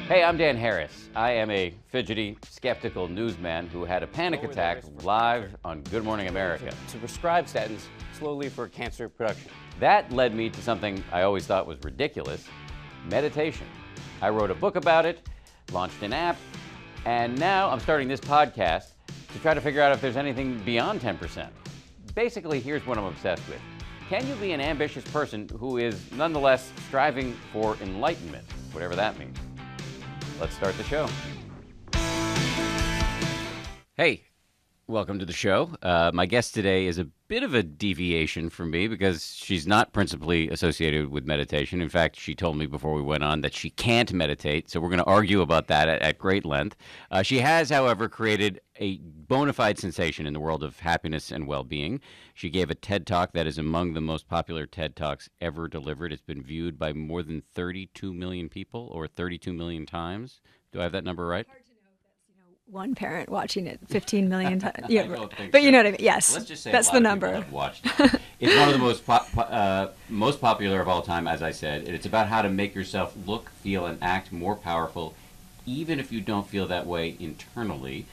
Hey, I'm Dan Harris. I am a fidgety, skeptical newsman who had a panic attack live on Good Morning America. To prescribe statins slowly for cancer production. That led me to something I always thought was ridiculous, meditation. I wrote a book about it, launched an app, and now I'm starting this podcast to try to figure out if there's anything beyond 10%. Basically, here's what I'm obsessed with. Can you be an ambitious person who is nonetheless striving for enlightenment, whatever that means? Let's start the show. Hey, welcome to the show. My guest today is a bit of a deviation from me because she's not principally associated with meditation. In fact, she told me before we went on that she can't meditate, so we're going to argue about that at great length. She has, however, created a bona fide sensation in the world of happiness and well-being. She gave a TED Talk that is among the most popular TED Talks ever delivered. It's been viewed by more than 32 million people, or 32 million times. Do I have that number right? Hard to know if that's, one parent watching it 15 million times. Yeah, I don't think but so. You know what I mean. Yes, Let's just say that's a lot the of number. people have watched it. It's one of the most popular of all time, as I said. And it's about how to make yourself look, feel, and act more powerful, even if you don't feel that way internally,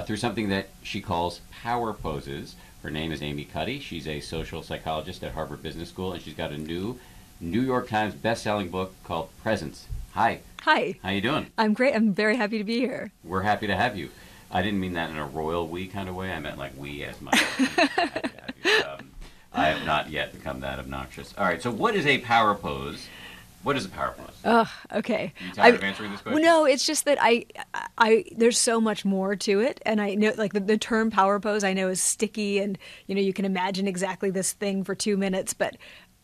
through something that she calls power poses. Her name is Amy Cuddy. She's a social psychologist at Harvard Business School, and she's got a new New York Times best-selling book called Presence. Hi. Hi. How you doing? I'm great. I'm very happy to be here. We're happy to have you. I didn't mean that in a royal we kind of way. I meant like we as my happy to have you. I have not yet become that obnoxious. All right, so what is a power pose? What is a power pose? Okay. Are you tired of answering this question? Well, no, it's just that I there's so much more to it, and I know like the term power pose I know is sticky, and you can imagine exactly this thing for 2 minutes, but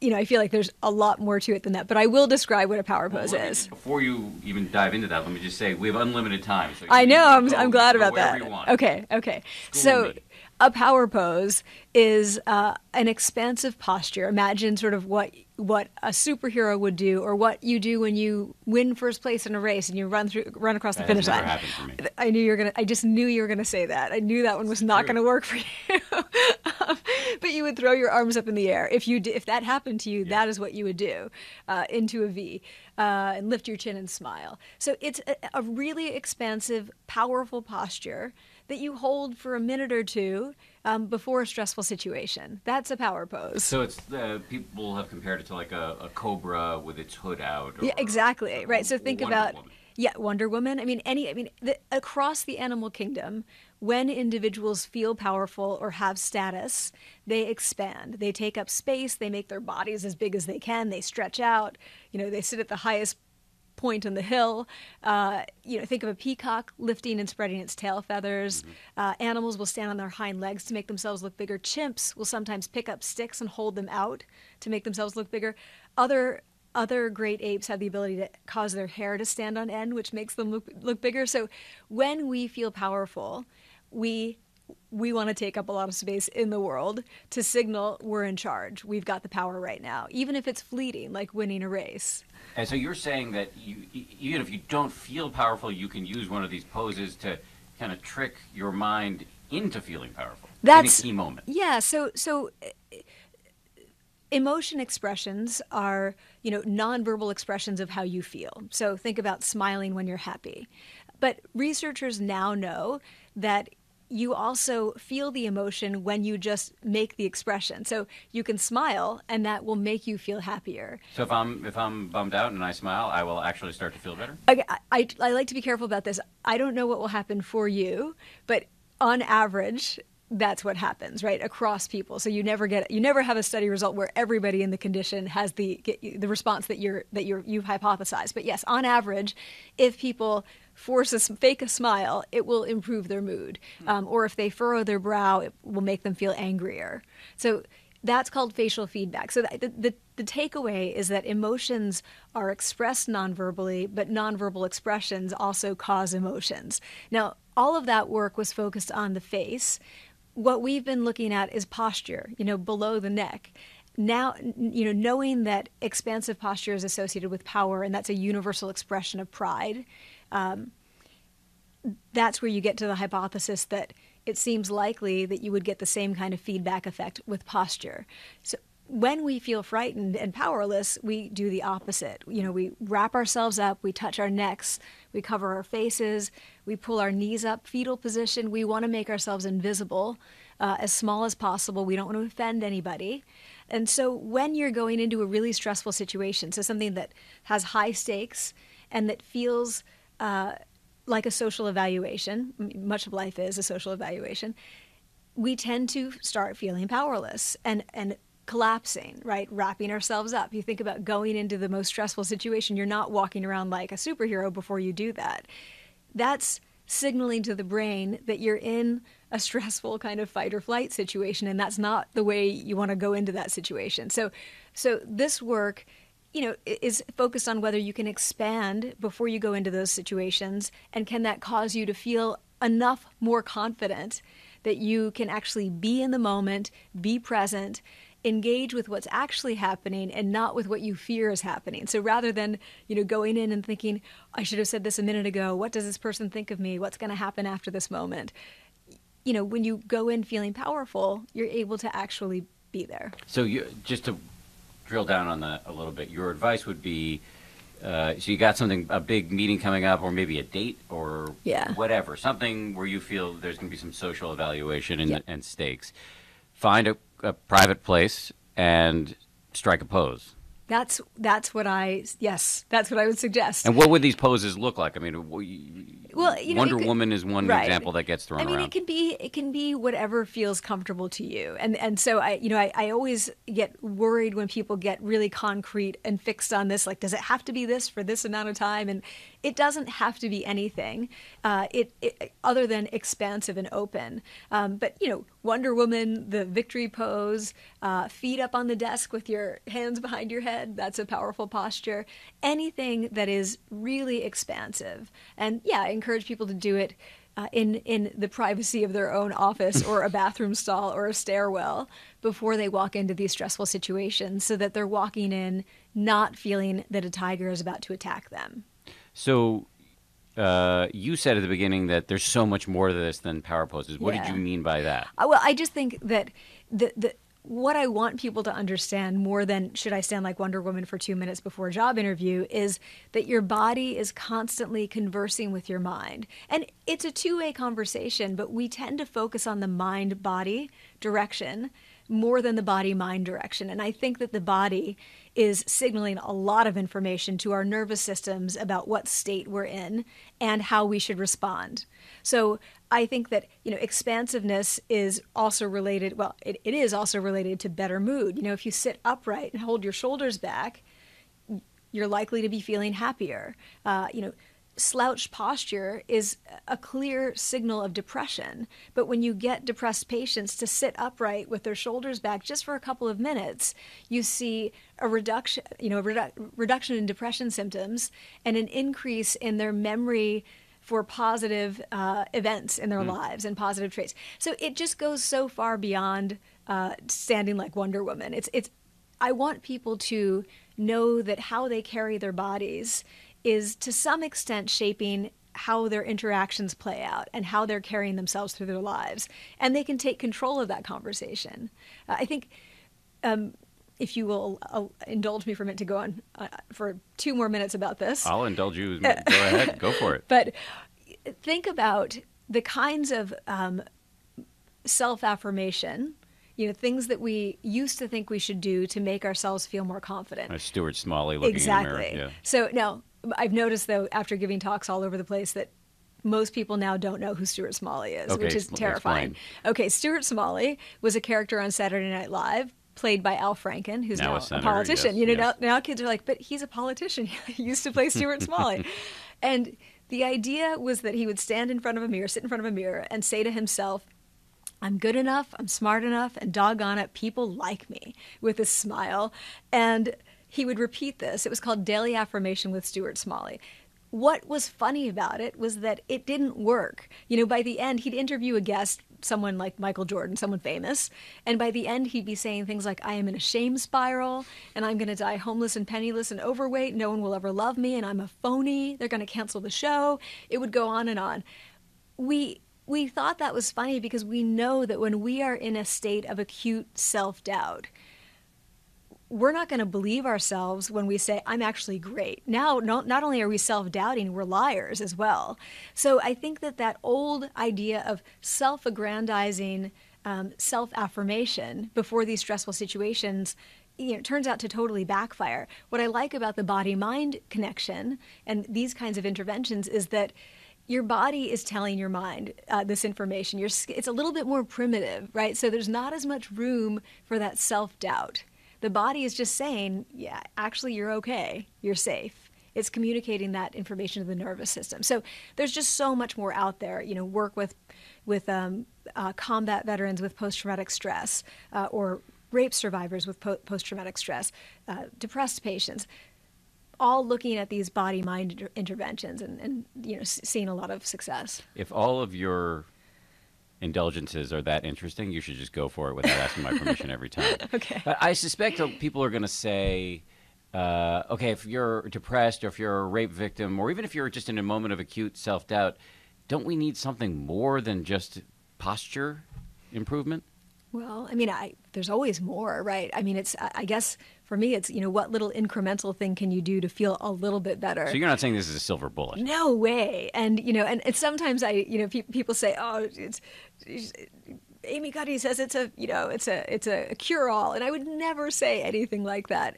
I feel like there's a lot more to it than that. But I will describe what a power pose is. Before you even dive into that, let me just say we have unlimited time. So I know. I'm glad about that. You want. Okay. School So me. a power pose is an expansive posture. Imagine sort of what a superhero would do, or what you do when you win first place in a race and you run across the finish line. That has never happened for me. I just knew you were gonna say that. I knew that one was not gonna work for you. But you would throw your arms up in the air. If that happened to you, that is what you would do, into a V, and lift your chin and smile. So it's a really expansive, powerful posture that you hold for a minute or two before a stressful situation. That's a power pose. So it's people have compared it to like a cobra with its hood out. Or, yeah, exactly. Right. So think Wonder about Woman. Wonder Woman. Across the animal kingdom, when individuals feel powerful or have status, they expand. They take up space. They make their bodies as big as they can. They stretch out. They sit at the highest point on the hill. Think of a peacock lifting and spreading its tail feathers. Animals will stand on their hind legs to make themselves look bigger. Chimps will sometimes pick up sticks and hold them out to make themselves look bigger. Other great apes have the ability to cause their hair to stand on end, which makes them look bigger. So when we feel powerful, we want to take up a lot of space in the world to signal we're in charge. We've got the power right now, even if it's fleeting, like winning a race. And so you're saying that even if you don't feel powerful, you can use one of these poses to kind of trick your mind into feeling powerful in a key moment. Yeah, so emotion expressions are, nonverbal expressions of how you feel. So think about smiling when you're happy. But researchers now know that you also feel the emotion when you just make the expression. So you can smile, and that will make you feel happier. So if I'm bummed out and I smile, I will actually start to feel better? Okay, I like to be careful about this. I don't know what will happen for you, but on average, that's what happens, right? Across people. So you never have a study result where everybody in the condition has the response that you've hypothesized. But yes, on average, if people fake a smile, it will improve their mood. Or if they furrow their brow, it will make them feel angrier. So that's called facial feedback. So the takeaway is that emotions are expressed nonverbally, but nonverbal expressions also cause emotions. Now, all of that work was focused on the face. What we've been looking at is posture, below the neck. Now, knowing that expansive posture is associated with power, and that's a universal expression of pride, that's where you get to the hypothesis that it seems likely that you would get the same kind of feedback effect with posture. when we feel frightened and powerless, we do the opposite. We wrap ourselves up, we touch our necks, we cover our faces, we pull our knees up, fetal position. We want to make ourselves invisible, as small as possible. We don't want to offend anybody. And so when you're going into a really stressful situation, so something that has high stakes and that feels like a social evaluation, much of life is a social evaluation, we tend to start feeling powerless and collapsing, right? Wrapping ourselves up. You think about going into the most stressful situation, you're not walking around like a superhero before you do that. That's signaling to the brain that you're in a stressful kind of fight or flight situation, and that's not the way you want to go into that situation. So this work, is focused on whether you can expand before you go into those situations, and can that cause you to feel enough more confident that you can actually be in the moment, be present, engage with what's actually happening and not with what you fear is happening. So rather than, going in and thinking, I should have said this a minute ago, what does this person think of me? What's going to happen after this moment? When you go in feeling powerful, you're able to actually be there. So just to drill down on that a little bit, your advice would be, so you got a big meeting coming up, or maybe a date, or whatever, something where you feel there's going to be some social evaluation and stakes. Find a private place and strike a pose. That's what I would suggest. And what would these poses look like? I mean, Wonder Woman is one example that gets thrown around. It can be whatever feels comfortable to you. And so I always get worried when people get really concrete and fixed on this. Like, does it have to be this for this amount of time? And it doesn't have to be anything other than expansive and open. But Wonder Woman, the victory pose, feet up on the desk with your hands behind your head. That's a powerful posture. Anything that is really expansive. And I encourage people to do it in the privacy of their own office or a bathroom stall or a stairwell before they walk into these stressful situations, so that they're walking in not feeling that a tiger is about to attack them. So you said at the beginning that there's so much more to this than power poses. What did you mean by that? Well, I just think that what I want people to understand, more than should I stand like Wonder Woman for 2 minutes before a job interview, is that your body is constantly conversing with your mind. And it's a two-way conversation, but we tend to focus on the mind-body direction more than the body-mind direction. And I think that the body is signaling a lot of information to our nervous systems about what state we're in and how we should respond. So I think that, expansiveness is also related, it is also related to better mood. If you sit upright and hold your shoulders back, you're likely to be feeling happier. Slouched posture is a clear signal of depression. But when you get depressed patients to sit upright with their shoulders back just for a couple of minutes, you see a reduction in depression symptoms and an increase in their memory for positive events in their lives and positive traits. So it just goes so far beyond standing like Wonder Woman. I want people to know that how they carry their bodies is to some extent shaping how their interactions play out and how they're carrying themselves through their lives. And they can take control of that conversation. I think if you will indulge me for a minute to go on for 2 more minutes about this. I'll indulge you. Go ahead. Go for it. But think about the kinds of self-affirmation, things that we used to think we should do to make ourselves feel more confident. Stuart Smalley looking in the mirror. Yeah. So now, I've noticed, though, after giving talks all over the place, that most people now don't know who Stuart Smalley is, which is terrifying. Explain. Okay, Stuart Smalley was a character on Saturday Night Live, played by Al Franken, who's now a politician. Yes. Now kids are like, but he's a politician. He used to play Stuart Smalley. And the idea was that he would stand in front of a mirror, sit in front of a mirror, and say to himself, I'm good enough, I'm smart enough, and doggone it, people like me, with a smile. And he would repeat this. It was called Daily Affirmation with Stuart Smalley. What was funny about it was that it didn't work. By the end, he'd interview a guest, someone like Michael Jordan, someone famous, and by the end, he'd be saying things like, I am in a shame spiral, and I'm going to die homeless and penniless and overweight. No one will ever love me, and I'm a phony. They're going to cancel the show. It would go on and on. We thought that was funny because we know that when we are in a state of acute self-doubt, we're not going to believe ourselves when we say, I'm actually great. Now, not only are we self-doubting, we're liars as well. So I think that old idea of self-aggrandizing self-affirmation before these stressful situations, turns out to totally backfire. What I like about the body-mind connection and these kinds of interventions is that your body is telling your mind this information. It's a little bit more primitive, right? So there's not as much room for that self-doubt. The body is just saying, yeah, actually, you're okay. You're safe. It's communicating that information to the nervous system. So there's just so much more out there. Work with combat veterans with post-traumatic stress, or rape survivors with post-traumatic stress, depressed patients, all looking at these body-mind interventions and seeing a lot of success. If all of your indulgences are that interesting, you should just go for it without asking my permission every time. Okay. But I suspect people are going to say, okay, if you're depressed or if you're a rape victim or even if you're just in a moment of acute self-doubt, don't we need something more than just posture improvement? Well, there's always more, right? I guess for me, it's, what little incremental thing can you do to feel a little bit better? So you're not saying this is a silver bullet? No way. And, and sometimes people say, oh, it's Amy Cuddy says it's a cure-all. And I would never say anything like that.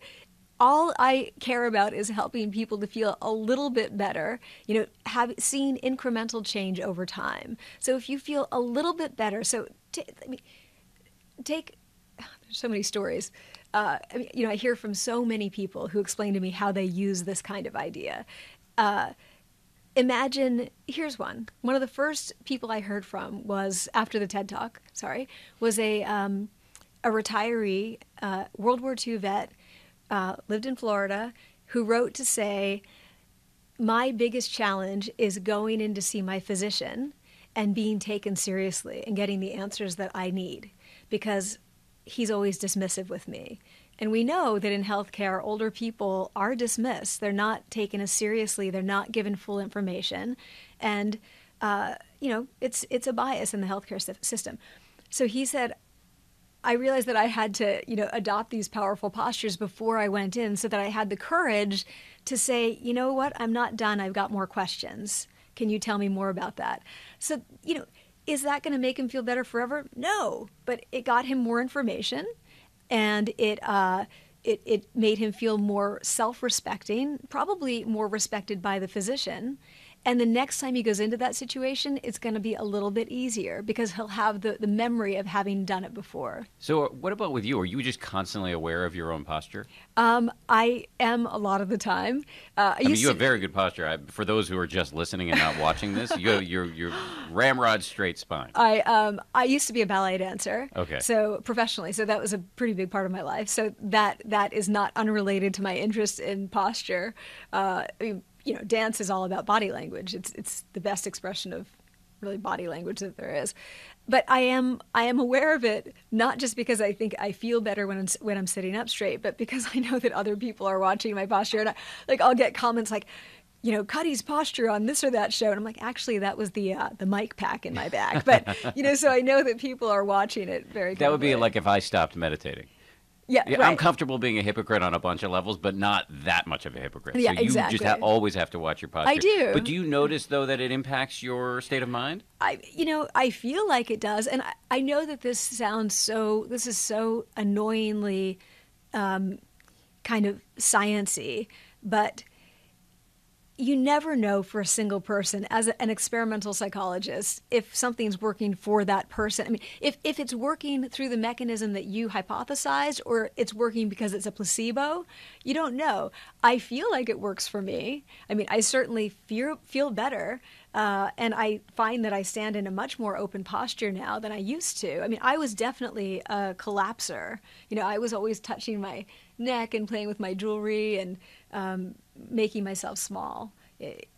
All I care about is helping people to feel a little bit better, seeing incremental change over time. So if you feel a little bit better, there's so many stories. I hear from so many people who explain to me how they use this kind of idea. Imagine, here's one. One of the first people I heard from was, after the TED Talk, was a retiree, World War II vet, lived in Florida, who wrote to say, my biggest challenge is going in to see my physician and being taken seriously and getting the answers that I need, because he's always dismissive with me. And we know that in healthcare, older people are dismissed. They're not taken as seriously. They're not given full information. And, it's a bias in the healthcare system. So he said, I realized that I had to, adopt these powerful postures before I went in so that I had the courage to say, you know what, I'm not done. I've got more questions. Can you tell me more about that? So, is that going to make him feel better forever? No, but it got him more information, and it made him feel more self-respecting, probably more respected by the physician. And the next time he goes into that situation, it's going to be a little bit easier because he'll have the memory of having done it before. So what about with you? Are you just constantly aware of your own posture? I am a lot of the time. You have very good posture. For those who are just listening and not watching this, you're ramrod straight spine. I used to be a ballet dancer. Okay. So professionally, so that was a pretty big part of my life. So that is not unrelated to my interest in posture. Dance is all about body language. It's the best expression of really body language that there is. But I am aware of it, not just because I think I feel better when I'm sitting up straight, but because I know that other people are watching my posture. And I'll get comments like, Cuddy's posture on this or that show. And I'm like, actually, that was the mic pack in my back. But, so I know that people are watching it very carefully. That would be like if I stopped meditating. Yeah, right. I'm comfortable being a hypocrite on a bunch of levels, but not that much of a hypocrite. Yeah, so you exactly. just always have to watch your posture. I do. But do you notice, though, that it impacts your state of mind? I feel like it does. And I know that this is so annoyingly kind of science-y, but you never know for a single person as an experimental psychologist if something's working for that person. If it's working through the mechanism that you hypothesized or it's working because it's a placebo, you don't know. I feel like it works for me. I certainly feel better, and I find that I stand in a much more open posture now than I used to. I was definitely a collapser. I was always touching my neck and playing with my jewelry and making myself small.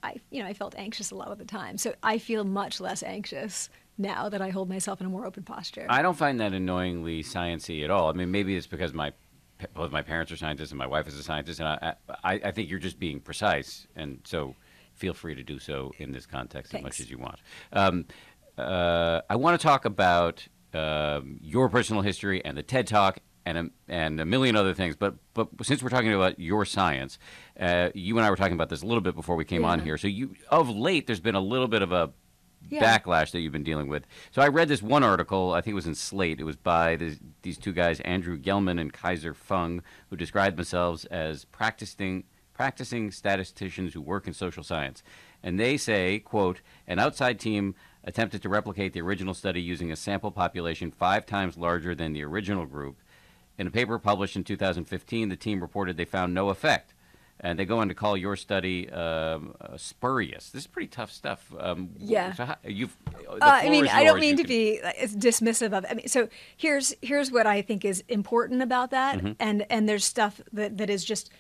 I felt anxious a lot of the time. So I feel much less anxious now that I hold myself in a more open posture. I don't find that annoyingly sciencey at all. Maybe it's because both my parents are scientists and my wife is a scientist, and I think you're just being precise, and so feel free to do so in this context. Thanks. As much as you want. I want to talk about your personal history and the TED Talk and a million other things. But since we're talking about your science, you and I were talking about this a little bit before we came on here. So of late, there's been a little bit of a backlash that you've been dealing with. So I read this one article, I think it was in Slate. It was by these two guys, Andrew Gelman and Kaiser Fung, who described themselves as practicing statisticians who work in social science. And they say, quote, an outside team attempted to replicate the original study using a sample population 5 times larger than the original group. In a paper published in 2015, the team reported they found no effect. And they go on to call your study spurious. This is pretty tough stuff. So I mean, I don't mean to be dismissive of it. I mean, so here's what I think is important about that. Mm-hmm. And there's stuff that is just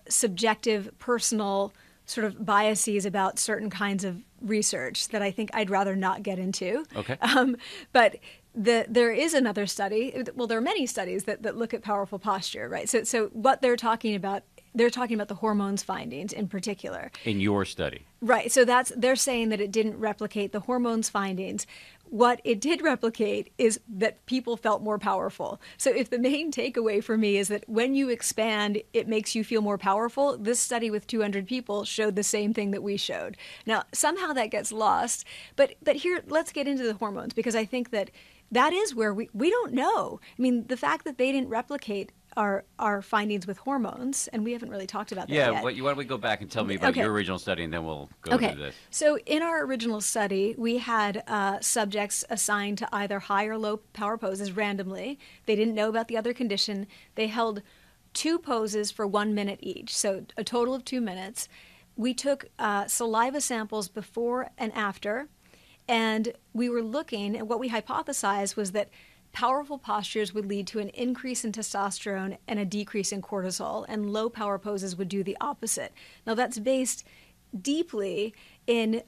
subjective, personal sort of biases about certain kinds of research that I think I'd rather not get into. Okay. But there is another study. Well, there are many studies that look at powerful posture, right? So what they're talking about the hormones findings in particular. In your study. Right. So they're saying that it didn't replicate the hormones findings. What it did replicate is that people felt more powerful. So if the main takeaway for me is that when you expand, it makes you feel more powerful, this study with 200 people showed the same thing that we showed. Now, somehow that gets lost. But here, let's get into the hormones, because I think that is where we don't know. I mean, the fact that they didn't replicate our findings with hormones, and we haven't really talked about that yet. Yeah, why don't we go back and tell me about your original study, and then we'll go to this. So in our original study, we had subjects assigned to either high or low power poses randomly. They didn't know about the other condition. They held 2 poses for 1 minute each, so a total of 2 minutes. We took saliva samples before and after, and we were looking, and what we hypothesized was that powerful postures would lead to an increase in testosterone and a decrease in cortisol, and low power poses would do the opposite. Now, that's based deeply in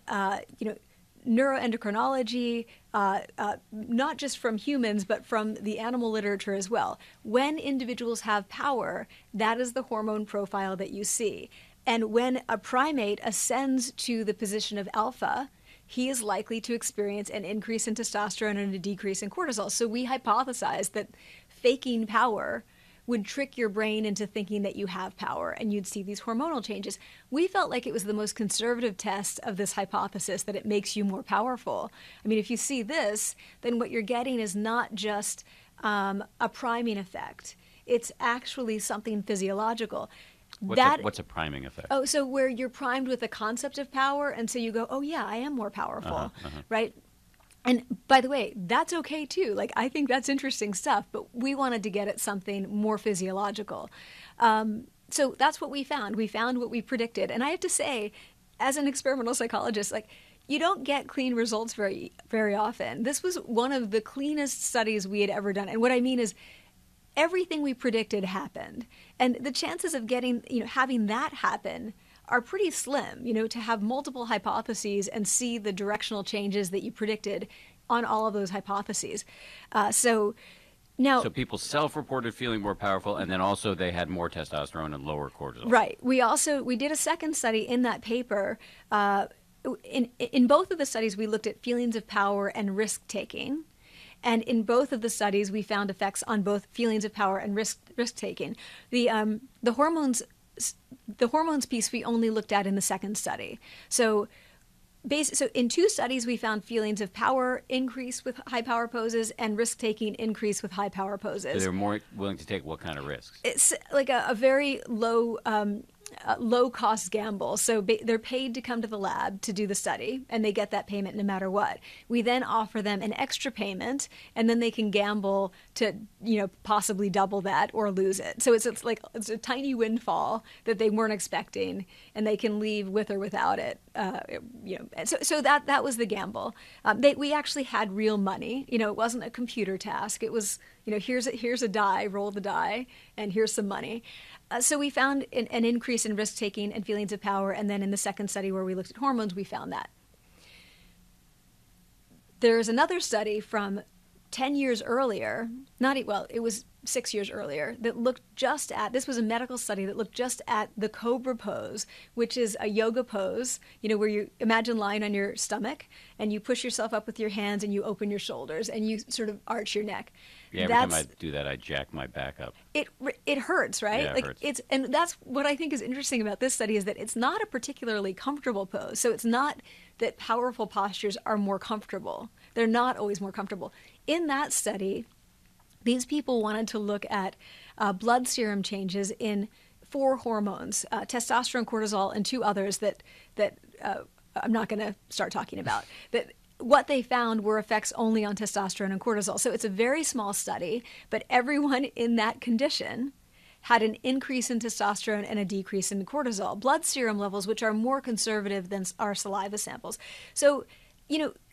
neuroendocrinology, not just from humans, but from the animal literature as well. When individuals have power, that is the hormone profile that you see. And when a primate ascends to the position of alpha, he is likely to experience an increase in testosterone and a decrease in cortisol. So we hypothesized that faking power would trick your brain into thinking that you have power, and you'd see these hormonal changes. We felt like it was the most conservative test of this hypothesis, that it makes you more powerful. I mean, if you see this, then what you're getting is not just a priming effect. It's actually something physiological. What's a priming effect? Oh, so where you're primed with the concept of power, and so you go, oh yeah, I am more powerful, right? And by the way, that's okay too. Like, I think that's interesting stuff, but we wanted to get at something more physiological. So that's what we found. We found what we predicted. And I have to say, as an experimental psychologist, like, you don't get clean results very, very often. This was one of the cleanest studies we had ever done. And what I mean is, everything we predicted happened. And the chances of having that happen are pretty slim, to have multiple hypotheses and see the directional changes that you predicted on all of those hypotheses. So people self-reported feeling more powerful, and then also they had more testosterone and lower cortisol. Right. We did a second study in that paper. In both of the studies, we looked at feelings of power and risk-taking. And in both of the studies, we found effects on both feelings of power and risk-taking. The hormones piece we only looked at in the second study. So in 2 studies, we found feelings of power increase with high power poses and risk-taking increase with high power poses. So they're more willing to take what kind of risks? It's like a very low-cost gamble. So they're paid to come to the lab to do the study, and they get that payment no matter what. We then offer them an extra payment, and then they can gamble to, possibly double that or lose it. So it's a tiny windfall that they weren't expecting, and they can leave with or without it. So that was the gamble. We actually had real money. It wasn't a computer task. It was, here's a die, roll the die, and here's some money. So we found an increase in risk-taking and feelings of power, and then in the second study where we looked at hormones, we found that. There's another study from 10 years earlier, well, it was 6 years earlier, that looked just at, this was a medical study that looked just at the cobra pose, which is a yoga pose, where you imagine lying on your stomach and you push yourself up with your hands and you open your shoulders and you sort of arch your neck. Yeah, every time I do that, I jack my back up. It hurts, right? Yeah, it hurts. And that's what I think is interesting about this study, is that it's not a particularly comfortable pose. So it's not that powerful postures are more comfortable. They're not always more comfortable. In that study, these people wanted to look at blood serum changes in 4 hormones, testosterone, cortisol, and 2 others that I'm not going to start talking about. That what they found were effects only on testosterone and cortisol. So it's a very small study, but everyone in that condition had an increase in testosterone and a decrease in cortisol, blood serum levels, which are more conservative than our saliva samples. So,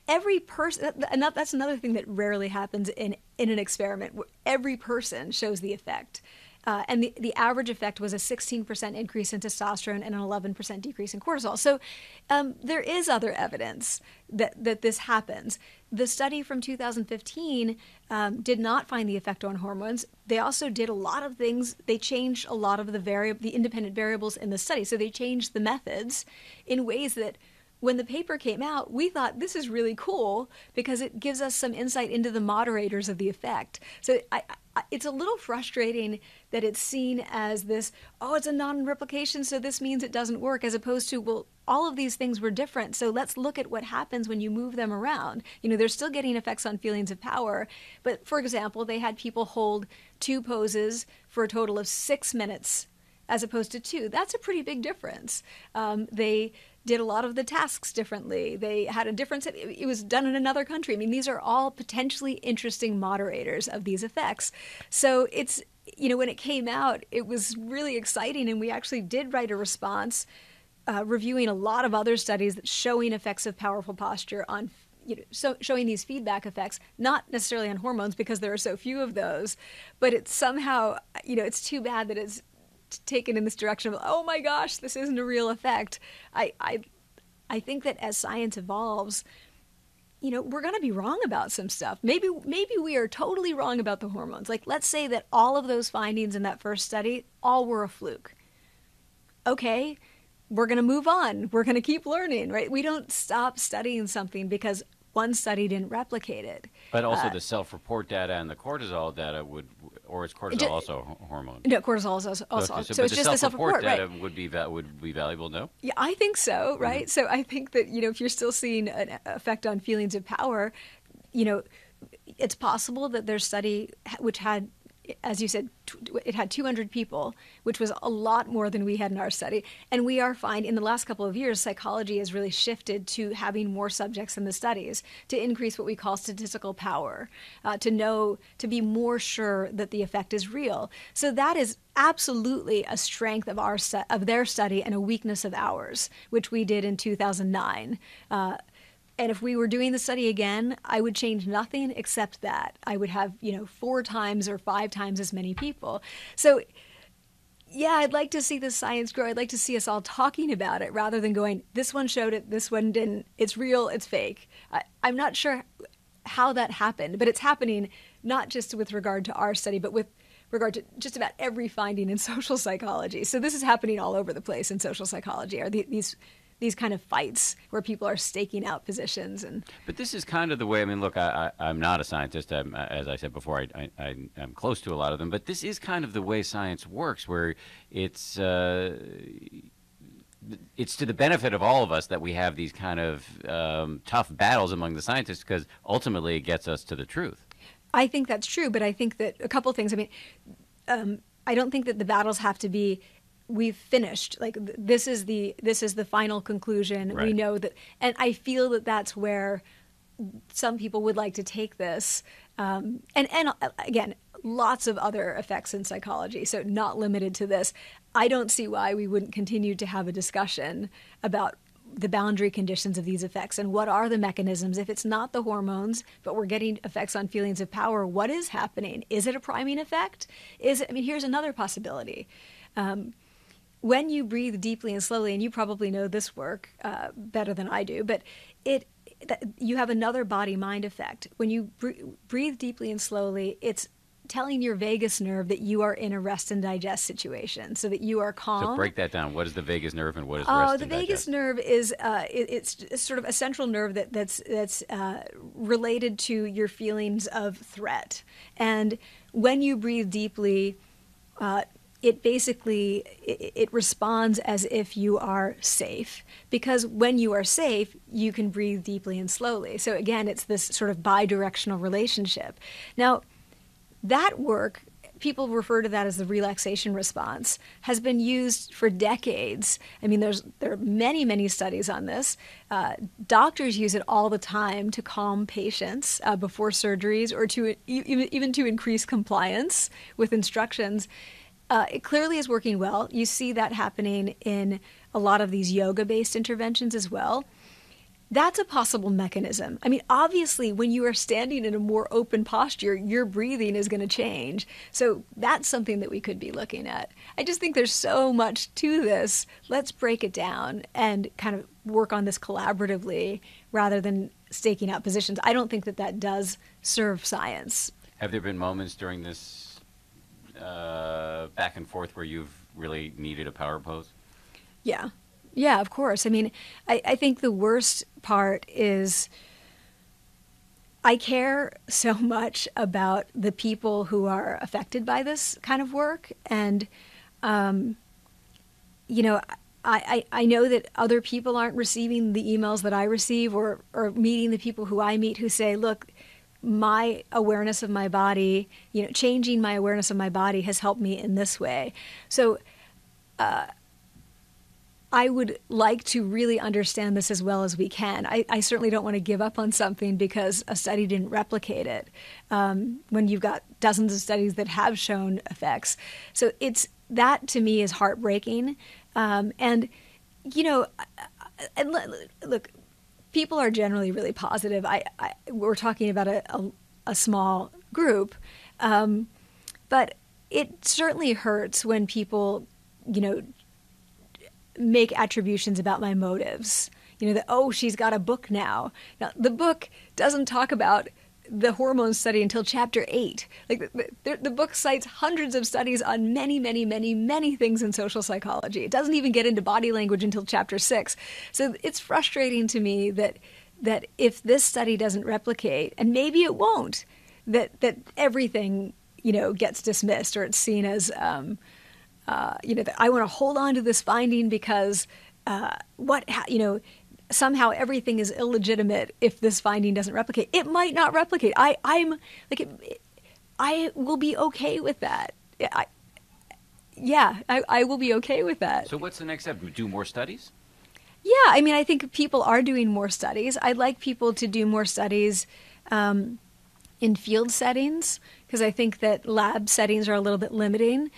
every person, and that's another thing that rarely happens in an experiment, where every person shows the effect. And the average effect was a 16% increase in testosterone and an 11% decrease in cortisol. So there is other evidence that this happens. The study from 2015 did not find the effect on hormones. They also did a lot of things. They changed a lot of the independent variables in the study. So they changed the methods in ways that, when the paper came out, we thought this is really cool because it gives us some insight into the moderators of the effect. So it's a little frustrating that it's seen as this, it's a non-replication, so this means it doesn't work, as opposed to, well, all of these things were different, so let's look at what happens when you move them around. They're still getting effects on feelings of power, but for example, they had people hold 2 poses for a total of 6 minutes as opposed to 2. That's a pretty big difference. They did a lot of the tasks differently. They had a difference. It was done in another country. I mean, these are all potentially interesting moderators of these effects. So it's, when it came out, it was really exciting. And we actually did write a response reviewing a lot of other studies that showing effects of powerful posture on, showing these feedback effects, not necessarily on hormones because there are so few of those, but it's somehow, it's too bad that it's taken in this direction of, oh my gosh, this isn't a real effect. I think that as science evolves, we're going to be wrong about some stuff. Maybe we are totally wrong about the hormones. Like, let's say that all of those findings in that first study all were a fluke. Okay, we're going to move on. We're going to keep learning, right? We don't stop studying something because one study didn't replicate it. But also the self-report data and the cortisol data or is cortisol also a hormone? No, cortisol is also. So it's just the self-report data, right? would be valuable, no? Yeah, I think so, right? Mm-hmm. So I think that, if you're still seeing an effect on feelings of power, it's possible that their study, which had, as you said, it had 200 people, which was a lot more than we had in our study. And we are finding, in the last couple of years, psychology has really shifted to having more subjects in the studies to increase what we call statistical power, to be more sure that the effect is real. So that is absolutely a strength of their study and a weakness of ours, which we did in 2009. And if we were doing the study again, I would change nothing except that. I would have, 4 times or 5 times as many people. So, yeah, I'd like to see the science grow. I'd like to see us all talking about it rather than going, this one showed it, this one didn't. It's real, it's fake. I'm not sure how that happened, but it's happening not just with regard to our study, but with regard to just about every finding in social psychology. So this is happening all over the place in social psychology, are these kind of fights where people are staking out positions. But this is kind of the way, look, I'm not a scientist. As I said before, I'm close to a lot of them. But this is kind of the way science works, where it's to the benefit of all of us that we have these kind of tough battles among the scientists, because ultimately it gets us to the truth. I think that's true, but I think that a couple things. I don't think that the battles have to be, we've finished, like this is the final conclusion. Right. We know that, and I feel that that's where some people would like to take this. And again, lots of other effects in psychology, so not limited to this. I don't see why we wouldn't continue to have a discussion about the boundary conditions of these effects and what are the mechanisms. If it's not the hormones, but we're getting effects on feelings of power, what is happening? Is it a priming effect? Here's another possibility. when you breathe deeply and slowly, and you probably know this work better than I do, but you have another body-mind effect. When you breathe deeply and slowly, it's telling your vagus nerve that you are in a rest and digest situation, so that you are calm. So break that down. What is the vagus nerve and what is Oh, rest the and vagus digest? nerve is it's sort of a central nerve that's related to your feelings of threat. And when you breathe deeply, it basically it responds as if you are safe, because when you are safe, you can breathe deeply and slowly. So again, it's this sort of bi-directional relationship. Now, that work, people refer to that as the relaxation response, has been used for decades. I mean, there are many, many studies on this. Doctors use it all the time to calm patients before surgeries, or to even to increase compliance with instructions. It clearly is working well. You see that happening in a lot of these yoga-based interventions as well. That's a possible mechanism. I mean, obviously, when you are standing in a more open posture, your breathing is going to change. So that's something that we could be looking at. I just think there's so much to this. Let's break it down and kind of work on this collaboratively rather than staking out positions. I don't think that does serve science. Have there been moments during this back and forth where you've really needed a power pose? Yeah. Yeah, of course. I mean, I think the worst part is I care so much about the people who are affected by this kind of work. And, you know, I know that other people aren't receiving the emails that I receive, or meeting the people who I meet who say, look, my awareness of my body, you know, changing my awareness of my body has helped me in this way. So, I would like to really understand this as well as we can. I certainly don't want to give up on something because a study didn't replicate it, when you've got dozens of studies that have shown effects. So that to me is heartbreaking. And, you know, and look, people are generally really positive. We're talking about a small group, but it certainly hurts when people, you know, make attributions about my motives. You know, that, oh, she's got a book now. Now, the book doesn't talk about the hormone study until chapter 8. Like the book cites hundreds of studies on many, many, many, many things in social psychology. It doesn't even get into body language until chapter 6. So it's frustrating to me that if this study doesn't replicate, and maybe it won't, that everything, you know, gets dismissed, or it's seen as you know, that I want to hold on to this finding because you know, somehow everything is illegitimate if this finding doesn't replicate. It might not replicate. I will be okay with that. I will be okay with that. So what's the next step? Do more studies? Yeah, I mean, I think people are doing more studies. I'd like people to do more studies in field settings, because I think that lab settings are a little bit limiting.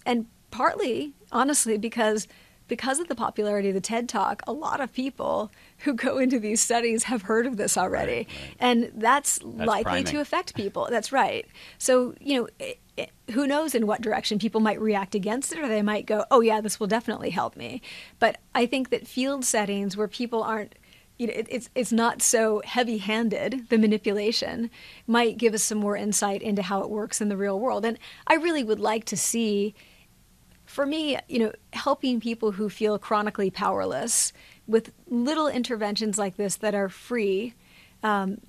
And partly, honestly, because of the popularity of the TED Talk, a lot of people who go into these studies have heard of this already. Right. And that's likely priming. to affect people. That's right. So, you know, who knows in what direction people might react against it, or they might go, oh, yeah, this will definitely help me. But I think that field settings where people aren't, you know, it's not so heavy-handed, the manipulation, might give us some more insight into how it works in the real world. And I really would like to see, for me, you know, helping people who feel chronically powerless with little interventions like this that are free. Man,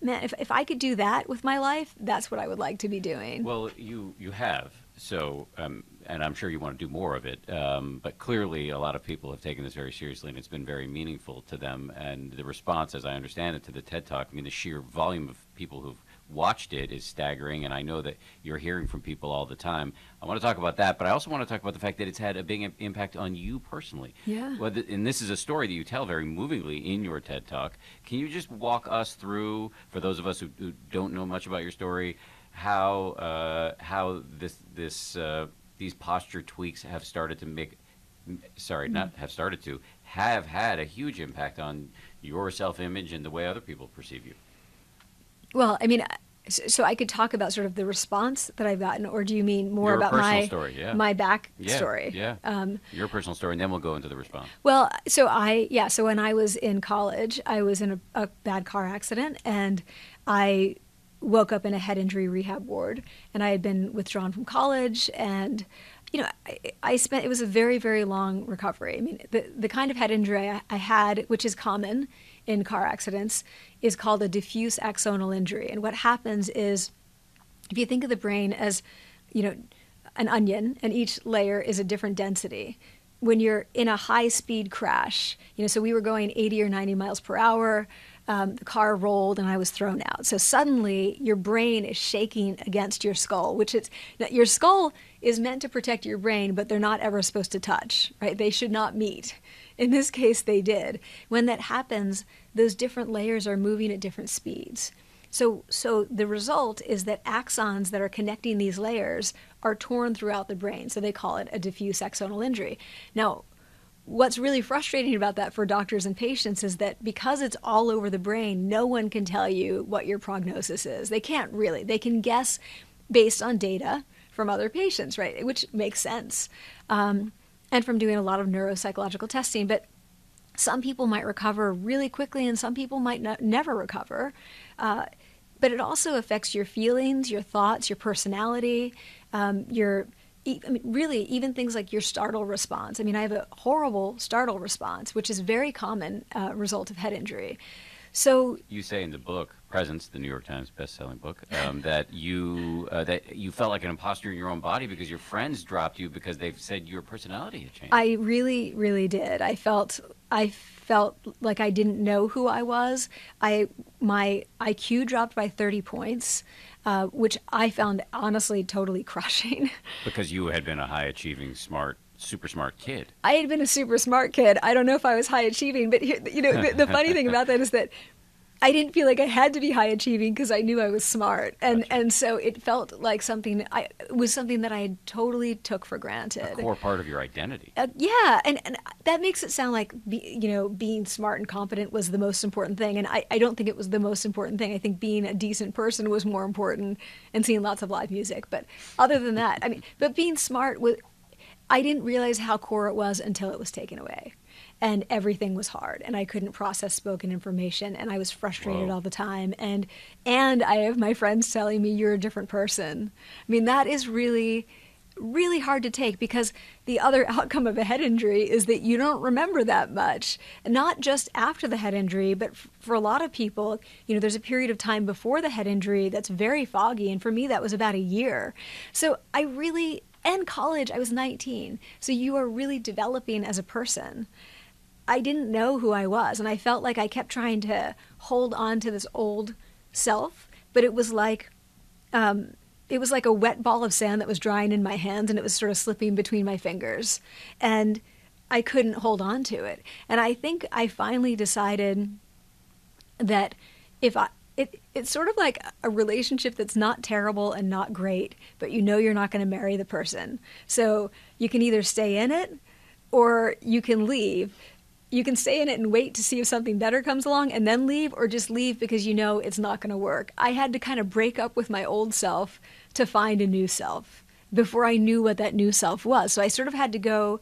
if I could do that with my life, that's what I would like to be doing. Well, you have. So, and I'm sure you want to do more of it. But clearly, a lot of people have taken this very seriously, and it's been very meaningful to them. And the response, as I understand it, to the TED Talk, I mean, the sheer volume of people who've watched it is staggering, and I know that you're hearing from people all the time. I want to talk about that, but I also want to talk about the fact that it's had a big impact on you personally. Yeah. Well, and this is a story that you tell very movingly in your TED Talk. Can you just walk us through, for those of us who don't know much about your story, how these posture tweaks have started to make, have had a huge impact on your self-image and the way other people perceive you? Well, I mean, So I could talk about sort of the response that I've gotten, or do you mean more Your about personal story, yeah. my back Yeah, story? yeah. Your personal story, and then we'll go into the response. Well, so when I was in college, I was in a bad car accident, and I woke up in a head injury rehab ward, and I had been withdrawn from college, and I spent, it was a very, very long recovery. I mean, the kind of head injury I had, which is common in car accidents, is called a diffuse axonal injury. And what happens is, if you think of the brain as, an onion, and each layer is a different density. When you're in a high-speed crash, so we were going 80 or 90 miles per hour, the car rolled and I was thrown out. So suddenly your brain is shaking against your skull, your skull is meant to protect your brain, but they're not ever supposed to touch, right? They should not meet. In this case, they did. When that happens, those different layers are moving at different speeds. So the result is that axons that are connecting these layers are torn throughout the brain. So they call it a diffuse axonal injury. Now, what's really frustrating about that for doctors and patients is that because it's all over the brain, no one can tell you what your prognosis is. They can't really. They can guess based on data from other patients, right? Which makes sense. And from doing a lot of neuropsychological testing. But some people might recover really quickly and some people might never recover. But it also affects your feelings, your thoughts, your personality, really, even things like your startle response. I mean, I have a horrible startle response, which is a very common result of head injury. So you say in the book, Presence, the New York Times best-selling book, that you felt like an imposter in your own body because your friends dropped you because they've said your personality had changed. I really, really did. I felt like I didn't know who I was. My IQ dropped by 30 points, which I found honestly totally crushing. Because you had been a high-achieving, super smart kid. I had been a super smart kid. I don't know if I was high achieving, but the funny thing about that is that I didn't feel like I had to be high achieving because I knew I was smart, and so it felt like something that I totally took for granted. A core part of your identity. Yeah, and that makes it sound like being smart and competent was the most important thing, and I don't think it was the most important thing. I think being a decent person was more important, and seeing lots of live music. But other than that, but being smart was. I didn't realize how core it was until it was taken away. And everything was hard. And I couldn't process spoken information. And I was frustrated all the time. And I have my friends telling me, you're a different person. I mean, that is really, really hard to take because the other outcome of a head injury is that you don't remember that much. Not just after the head injury, but for a lot of people, there's a period of time before the head injury that's very foggy. And for me, that was about a year. So and college, I was 19. So you are really developing as a person. I didn't know who I was, and I felt like I kept trying to hold on to this old self, but it was like a wet ball of sand that was drying in my hands, and it was sort of slipping between my fingers, and I couldn't hold on to it. And I think I finally decided that it's sort of like a relationship that's not terrible and not great, but you're not going to marry the person. So you can either stay in it or you can leave. You can stay in it and wait to see if something better comes along and then leave, or just leave because it's not going to work. I had to kind of break up with my old self to find a new self before I knew what that new self was. So I sort of had to go,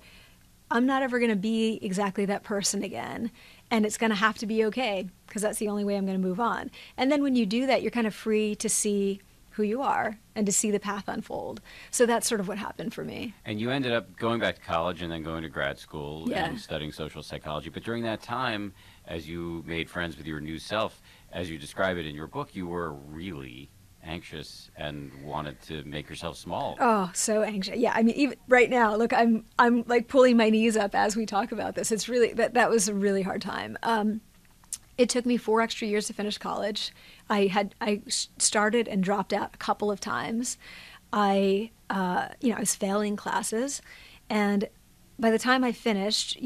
I'm not ever going to be exactly that person again. And it's going to have to be okay because that's the only way I'm going to move on. And then when you do that, you're kind of free to see who you are and to see the path unfold. So that's sort of what happened for me. And you ended up going back to college and then going to grad school and studying social psychology. But during that time, as you made friends with your new self, as you describe it in your book, you were really anxious and wanted to make yourself small. Oh, so anxious. Yeah, I mean, even right now, look, I'm like pulling my knees up as we talk about this. It's really that was a really hard time. It took me 4 extra years to finish college. I started and dropped out a couple of times. I was failing classes, and by the time I finished,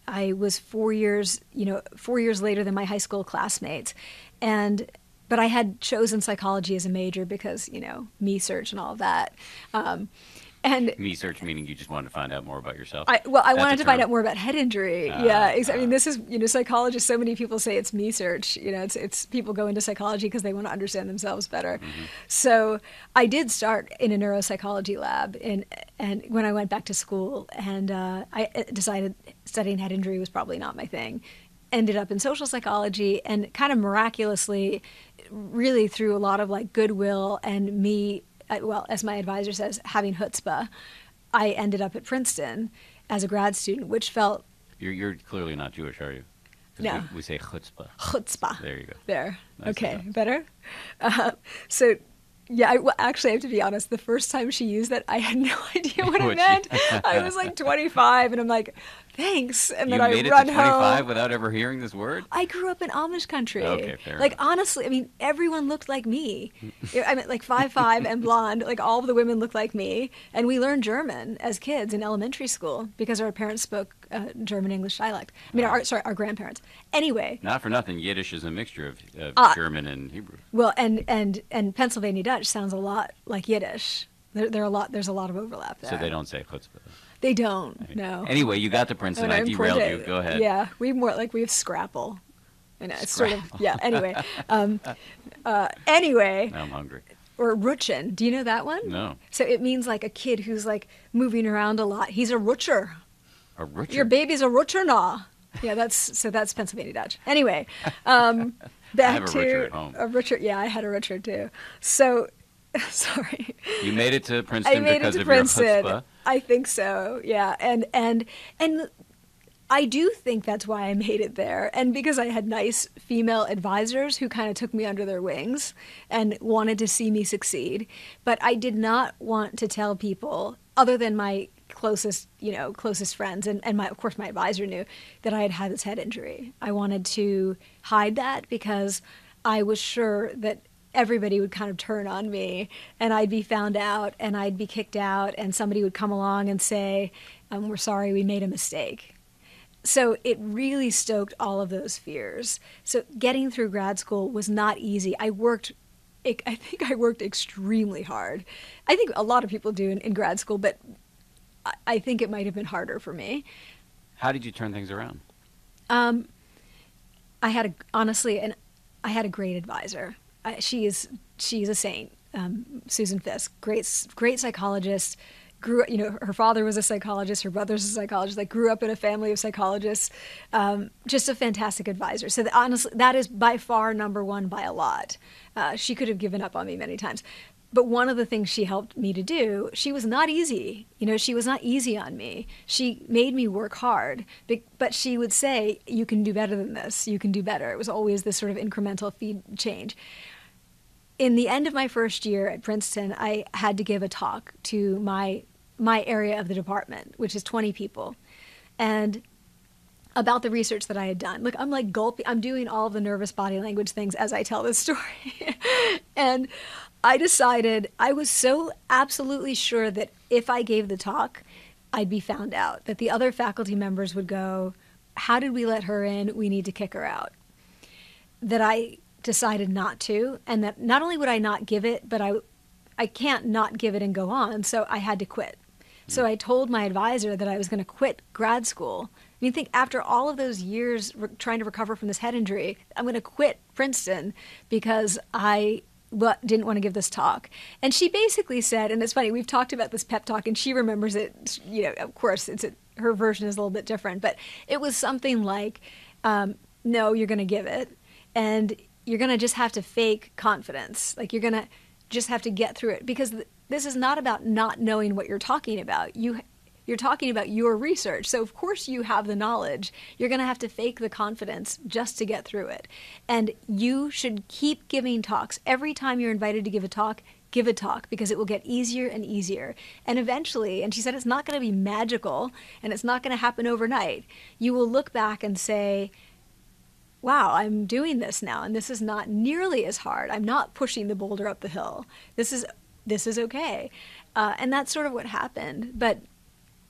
I was 4 years later than my high school classmates, but I had chosen psychology as a major because, me search and all of that. And Me-search meaning you just wanted to find out more about yourself. I That's wanted a to find term? out more about head injury. I mean, this is, psychologists, so many people say it's me search. It's people go into psychology because they want to understand themselves better. So I did start in a neuropsychology lab and when I went back to school, and I decided studying head injury was probably not my thing. Ended up in social psychology, and kind of miraculously, really through a lot of like goodwill and me, well, as my advisor says, having chutzpah, I ended up at Princeton as a grad student, which felt You're clearly not Jewish, are you? 'Cause No. We say chutzpah. chutzpah. There you go. There. Nice Okay, enough. better? So, yeah, actually, I have to be honest. The first time she used that, I had no idea what it What meant. she- I was like 25, and I'm like, thanks. And You then made I it run to 25 home. without ever hearing this word? I grew up in Amish country. Okay, fair Like, enough. honestly, I mean, everyone looked like me. I mean, like 5'5" and blonde. Like, all of the women looked like me. And we learned German as kids in elementary school because our parents spoke German English dialect. I mean, our grandparents. Anyway, Not for nothing, Yiddish is a mixture of German and Hebrew. well, and Pennsylvania Dutch sounds a lot like Yiddish. There's a lot of overlap there. So they don't say chutzpah. They don't. No. Anyway, you got to Princeton. When I I'm derailed pointed- you. Go ahead. Yeah, we have scrapple. You know, it's sort of Anyway, anyway, Now I'm hungry. or rutschen. Do you know that one? No. So it means like a kid who's like moving around a lot. He's a rutscher. A Richard. Your baby's a rutscher now. Yeah, that's Pennsylvania Dutch. Anyway, back have a to Rutcher at home. a Rutcher. Yeah, I had a Rutcher too. So, sorry. You made it to Princeton I made it because to of Princeton. your chutzpah. I think so. Yeah, and I do think that's why I made it there, and because I had nice female advisors who kind of took me under their wings and wanted to see me succeed. But I did not want to tell people, other than my closest friends, and of course my advisor knew that I had had this head injury. I wanted to hide that because I was sure that everybody would kind of turn on me and I'd be found out and I'd be kicked out and somebody would come along and say, we're sorry, we made a mistake. So it really stoked all of those fears. So getting through grad school was not easy. I think I worked extremely hard. I think a lot of people do in grad school, but I think it might have been harder for me. How did you turn things around? I had a great advisor. She's a saint, Susan Fisk, great psychologist. Her father was a psychologist, her brother's a psychologist. Like, grew up in a family of psychologists. Just a fantastic advisor. So honestly, that is by far number one by a lot. She could have given up on me many times. But one of the things she helped me to do, she was not easy. She was not easy on me. She made me work hard. But she would say, you can do better than this. You can do better. It was always this sort of incremental feed change. In the end of my first year at Princeton, I had to give a talk to my area of the department, which is 20 people, and about the research that I had done. Look, I'm like gulping. I'm doing all of the nervous body language things as I tell this story. And I decided, I was so absolutely sure that if I gave the talk, I'd be found out, that the other faculty members would go, how did we let her in? We need to kick her out. That I decided not to, and that not only would I not give it, but I can't not give it and go on, so I had to quit. So I told my advisor that I was going to quit grad school. I mean, think, after all of those years trying to recover from this head injury, I'm going to quit Princeton because I didn't want to give this talk. And she basically said, and it's funny, we've talked about this pep talk, and she remembers it, of course, her version is a little bit different, but it was something like, no, you're going to give it, and you're going to just have to fake confidence. Like, you're going to just have to get through it, because this is not about not knowing what you're talking about. You're talking about your research, so of course you have the knowledge. You're going to have to fake the confidence just to get through it. And you should keep giving talks. Every time you're invited to give a talk, because it will get easier and easier. And eventually, and she said it's not going to be magical and it's not going to happen overnight, you will look back and say, wow, I'm doing this now, and this is not nearly as hard. I'm not pushing the boulder up the hill. This is okay. And that's sort of what happened. But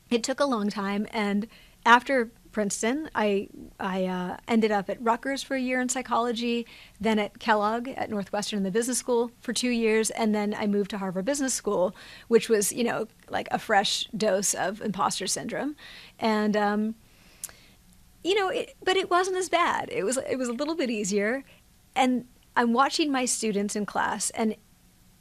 it took a long time, and after Princeton. I ended up at Rutgers for a year in psychology, then at Kellogg at Northwestern in the business school for 2 years, and then I moved to Harvard Business School, which was, like a fresh dose of imposter syndrome. And, but it wasn't as bad. It was a little bit easier. And I'm watching my students in class, and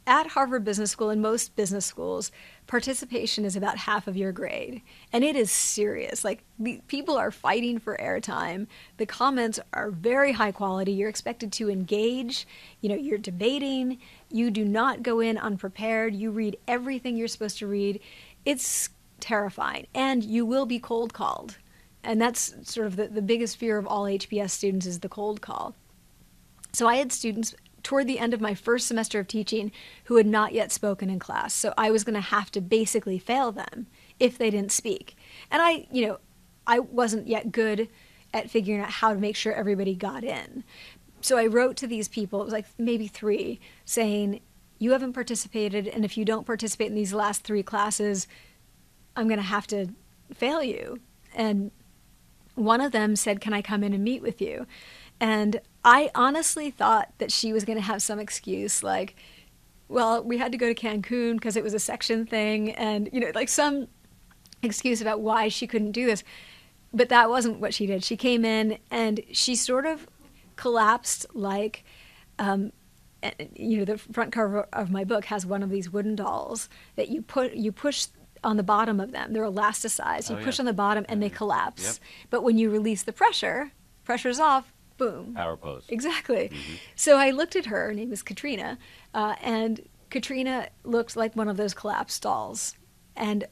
at Harvard Business School and most business schools, participation is about half of your grade. And it is serious. Like, the people are fighting for airtime. The comments are very high quality. You're expected to engage. You're debating. You do not go in unprepared. You read everything you're supposed to read. It's terrifying. And you will be cold called. And that's sort of the biggest fear of all HBS students, is the cold call. So I had students toward the end of my first semester of teaching who had not yet spoken in class. So I was going to have to basically fail them if they didn't speak. And I wasn't yet good at figuring out how to make sure everybody got in. So I wrote to these people, it was like maybe 3, saying, you haven't participated, and if you don't participate in these last 3 classes, I'm going to have to fail you. And one of them said, can I come in and meet with you? And I honestly thought that she was going to have some excuse like, well, we had to go to Cancun because it was a section thing, and, like some excuse about why she couldn't do this. But that wasn't what she did. She came in and she sort of collapsed like, the front cover of my book has one of these wooden dolls that you push on the bottom of them. They're elasticized. You push on the bottom and they collapse. Yep. But when you release the pressure's off, boom. Power pose. Exactly. Mm-hmm. So I looked at her name was Katrina, and Katrina looked like one of those collapsed dolls. And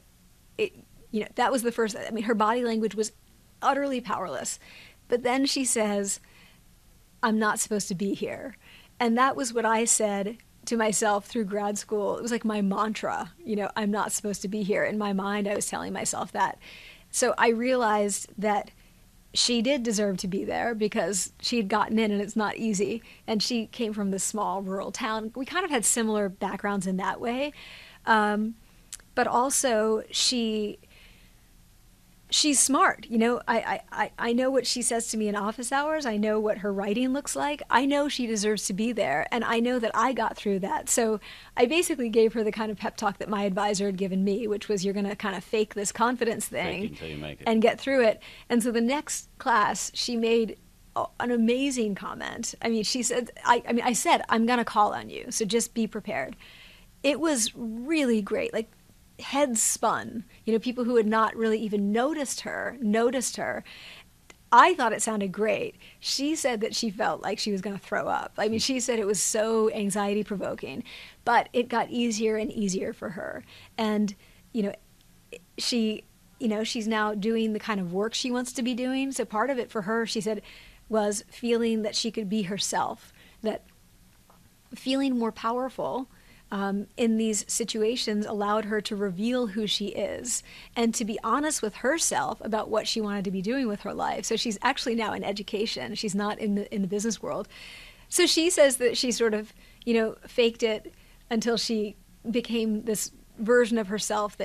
that was the first, her body language was utterly powerless. But then she says, I'm not supposed to be here. And that was what I said to myself through grad school. It was like my mantra, I'm not supposed to be here. In my mind, I was telling myself that. So I realized that she did deserve to be there because she had gotten in, and it's not easy. And she came from this small rural town. We kind of had similar backgrounds in that way. But also she's smart. I know what she says to me in office hours. I know what her writing looks like. I know she deserves to be there. And I know that I got through that. So I basically gave her the kind of pep talk that my advisor had given me, which was, you're going to kind of fake this confidence thing until you make it, and get through it. And so the next class, she made an amazing comment. She said, I said, I'm going to call on you. So just be prepared. It was really great. Like, heads spun. People who had not really even noticed her. I thought it sounded great. She said that she felt like she was going to throw up. She said it was so anxiety provoking, but it got easier and easier for her. And, she's now doing the kind of work she wants to be doing. So part of it for her, she said, was feeling that she could be herself, that feeling more powerful in these situations allowed her to reveal who she is and to be honest with herself about what she wanted to be doing with her life. So she's actually now in education. She's not in the business world. So she says that she sort of, faked it until she became this version of herself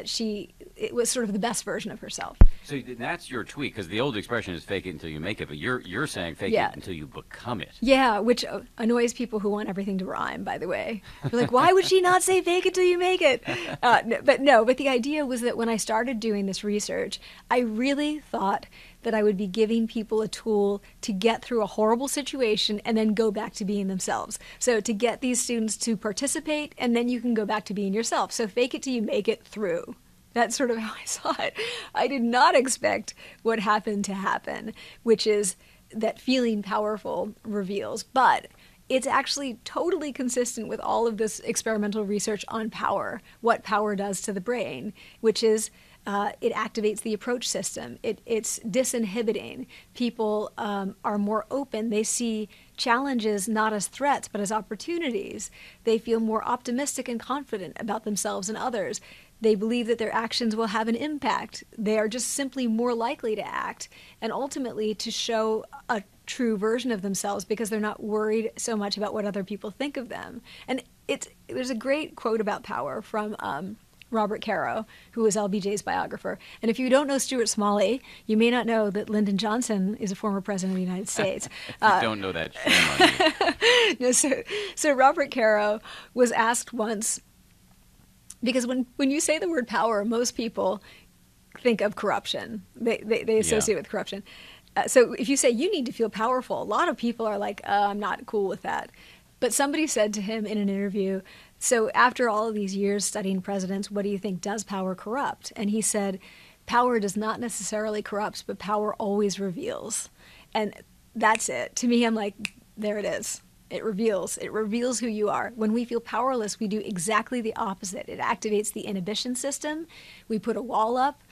it was sort of the best version of herself. So that's your tweak, because the old expression is fake it until you make it, but you're saying fake it until you become it. Yeah, which annoys people who want everything to rhyme, by the way. They're like, why would she not say fake it till you make it? But the idea was that when I started doing this research, I really thought that I would be giving people a tool to get through a horrible situation and then go back to being themselves. So to get these students to participate, and then you can go back to being yourself. So fake it till you make it through. That's sort of how I saw it. I did not expect what happened to happen, which is that feeling powerful reveals. But it's actually totally consistent with all of this experimental research on power, what power does to the brain, which is it activates the approach system. It's disinhibiting. People are more open. They see challenges not as threats, but as opportunities. They feel more optimistic and confident about themselves and others. They believe that their actions will have an impact. They are just simply more likely to act and ultimately to show a true version of themselves because they're not worried so much about what other people think of them. And there's a great quote about power from Robert Caro, who was LBJ's biographer. And if you don't know Stuart Smalley, you may not know that Lyndon Johnson is a former president of the United States. If you don't know that, shame on you. No, so Robert Caro was asked once, because when you say the word power, most people think of corruption. They associate with corruption. So if you say you need to feel powerful, a lot of people are like, I'm not cool with that. But somebody said to him in an interview, so after all of these years studying presidents, what do you think? Does power corrupt? And he said, power does not necessarily corrupt, but power always reveals. And that's it. To me, I'm like, there it is. It reveals who you are. When we feel powerless, we do exactly the opposite. It activates the inhibition system. We put a wall up.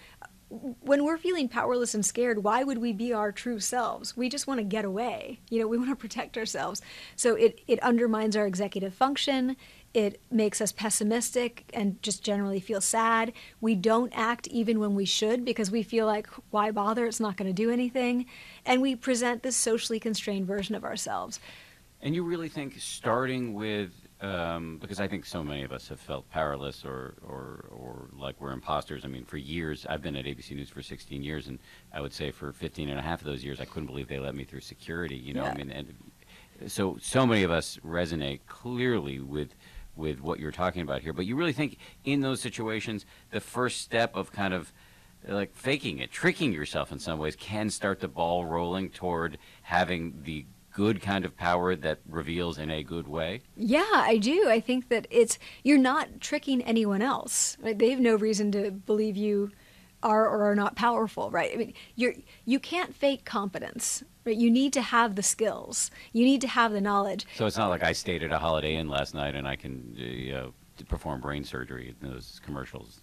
When we're feeling powerless and scared, why would we be our true selves? We just want to get away. We want to protect ourselves. So it undermines our executive function. It makes us pessimistic and just generally feel sad. We don't act even when we should because we feel like, why bother? It's not going to do anything. And we present this socially constrained version of ourselves. And you really think starting with, because I think so many of us have felt powerless or like we're imposters. I mean, for years, I've been at ABC News for 16 years, and I would say for 15 and a half of those years, I couldn't believe they let me through security, Yeah. I mean, and so many of us resonate clearly with what you're talking about here. But you really think in those situations, the first step of kind of like faking it, tricking yourself in some ways, can start the ball rolling toward having the good kind of power that reveals in a good way? Yeah, I do. I think that you're not tricking anyone else. Right? They have no reason to believe you are or are not powerful, right? I mean, you can't fake competence. Right? You need to have the skills. You need to have the knowledge. So it's not like I stayed at a Holiday Inn last night and I can perform brain surgery in those commercials.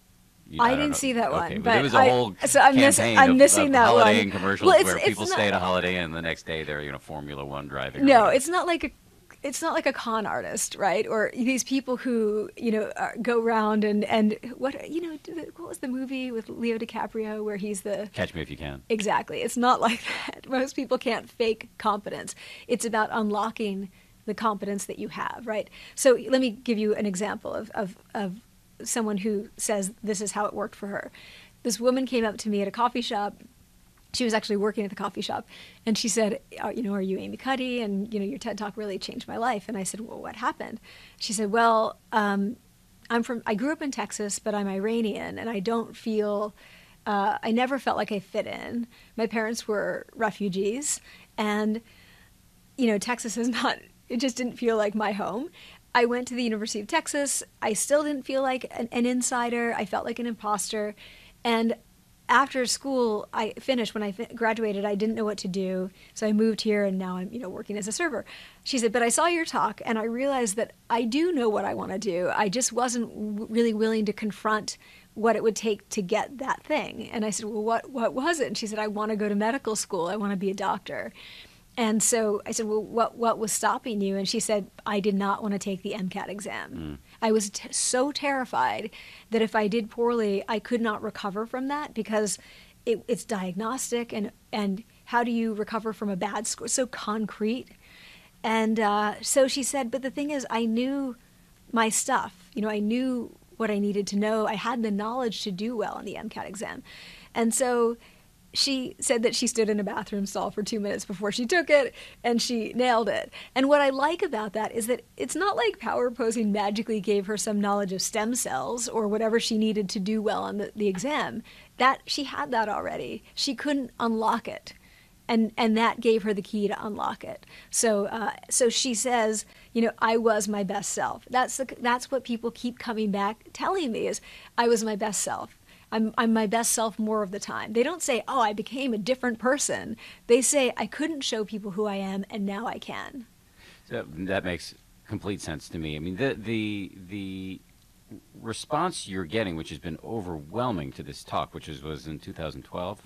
I didn't see that one, okay, but there was a whole I'm campaign missing of that Holiday one. Inn commercials Well, where people not, stay at a Holiday Inn and the next day they're Formula One driving. No, it's not like a con artist, right? Or these people who go around and what was the movie with Leo DiCaprio where he's the Catch Me If You Can. Exactly. It's not like that. Most people can't fake competence. It's about unlocking the competence that you have, right? So let me give you an example of someone who says this is how it worked for her. This woman came up to me at a coffee shop. She was actually working at the coffee shop, and she said, are you Amy Cuddy? And your TED Talk really changed my life. And I said, well, what happened? She said, well, I grew up in Texas, but I'm Iranian, and I don't feel, I never felt like I fit in. My parents were refugees, and Texas is not. It just didn't feel like my home. I went to the University of Texas. I still didn't feel like an insider. I felt like an imposter. And after school, I finished. When I graduated, I didn't know what to do. So I moved here, and now I'm working as a server. She said, but I saw your talk, and I realized that I do know what I want to do. I just wasn't really willing to confront what it would take to get that thing. And I said, well, what was it? And she said, I want to go to medical school. I want to be a doctor. And so I said, well, what was stopping you? And she said, I did not want to take the MCAT exam. I was so terrified that if I did poorly, I could not recover from that because it's diagnostic. And how do you recover from a bad score? So concrete. And so she said, but the thing is, I knew my stuff. I knew what I needed to know. I had the knowledge to do well on the MCAT exam. And so she said that she stood in a bathroom stall for 2 minutes before she took it, and she nailed it. And what I like about that is that it's not like power posing magically gave her some knowledge of stem cells or whatever she needed to do well on the exam. That she had that already. She couldn't unlock it. And that gave her the key to unlock it. So she says, I was my best self. That's what people keep coming back telling me is I was my best self. I'm my best self more of the time. They don't say, oh, I became a different person. They say, I couldn't show people who I am, and now I can. So that makes complete sense to me. I mean, the response you're getting, which has been overwhelming to this talk, which was in 2012,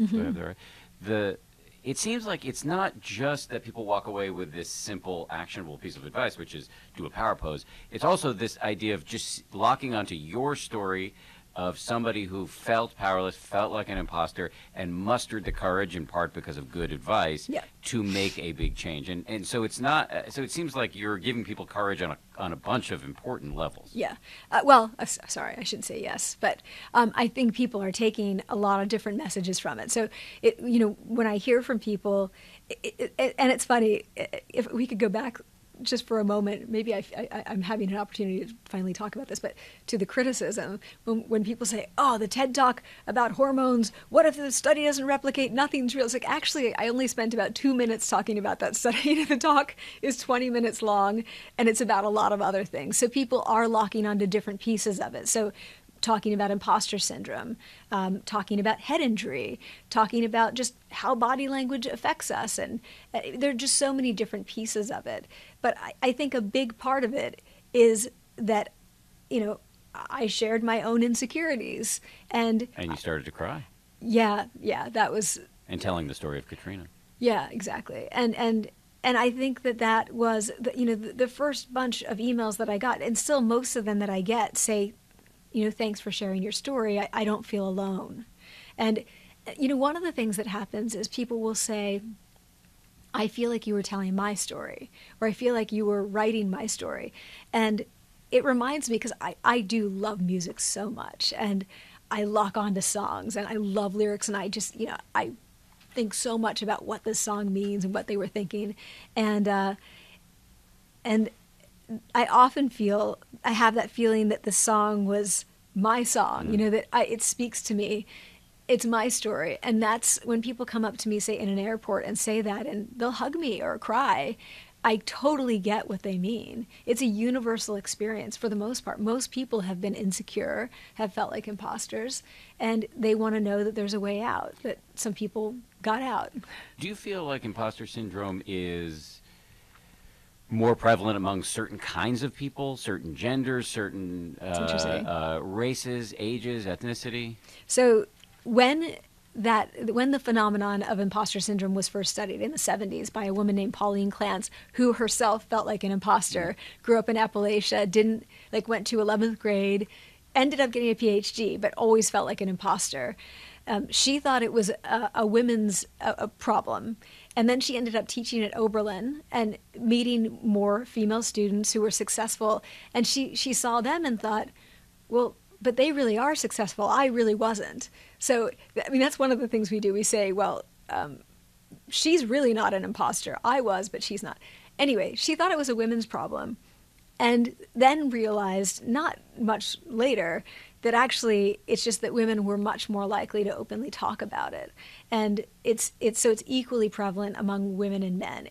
it seems like it's not just that people walk away with this simple, actionable piece of advice, which is do a power pose. It's also this idea of just locking onto your story, of somebody who felt powerless, felt like an imposter, and mustered the courage, in part because of good advice, to make a big change. And so it's not. So it seems like you're giving people courage on a bunch of important levels. Yeah. Sorry, I shouldn't say yes, but I think people are taking a lot of different messages from it. So, when I hear from people, and it's funny, if we could go back just for a moment, maybe I'm having an opportunity to finally talk about this, but to the criticism, when people say, oh, the TED Talk about hormones, what if the study doesn't replicate, nothing's real? It's like, actually, I only spent about 2 minutes talking about that study. The talk is 20 minutes long, and it's about a lot of other things. So people are locking onto different pieces of it. So talking about imposter syndrome, talking about head injury, talking about just how body language affects us. And there are just so many different pieces of it. But I think a big part of it is that, I shared my own insecurities. And you started to cry. Yeah, that was... And telling the story of Katrina. Yeah, exactly. And I think that was, the first bunch of emails that I got, and still most of them that I get say, thanks for sharing your story. I don't feel alone. And, one of the things that happens is people will say, I feel like you were telling my story, or I feel like you were writing my story. And it reminds me, because I do love music so much, and I lock onto songs, and I love lyrics, and I just, I think so much about what this song means and what they were thinking. And I often feel, I have that feeling that the song was my song, that it speaks to me. It's my story. And that's when people come up to me, say in an airport, and say that, and they'll hug me or cry. I totally get what they mean. It's a universal experience for the most part. Most people have been insecure, have felt like imposters, and they want to know that there's a way out, that some people got out. Do you feel like imposter syndrome is more prevalent among certain kinds of people, certain genders, certain races, ages, ethnicity? So when the phenomenon of imposter syndrome was first studied in the 70s by a woman named Pauline Clance, who herself felt like an imposter, grew up in Appalachia, went to 11th grade, ended up getting a PhD, but always felt like an imposter. She thought it was a women's problem. And then she ended up teaching at Oberlin and meeting more female students who were successful. And she saw them and thought, well, but they really are successful. I really wasn't. So, that's one of the things we do. We say, well, she's really not an imposter. I was, but she's not. Anyway, she thought it was a women's problem, and then realized not much later that actually it's just that women were much more likely to openly talk about it. And it's equally prevalent among women and men.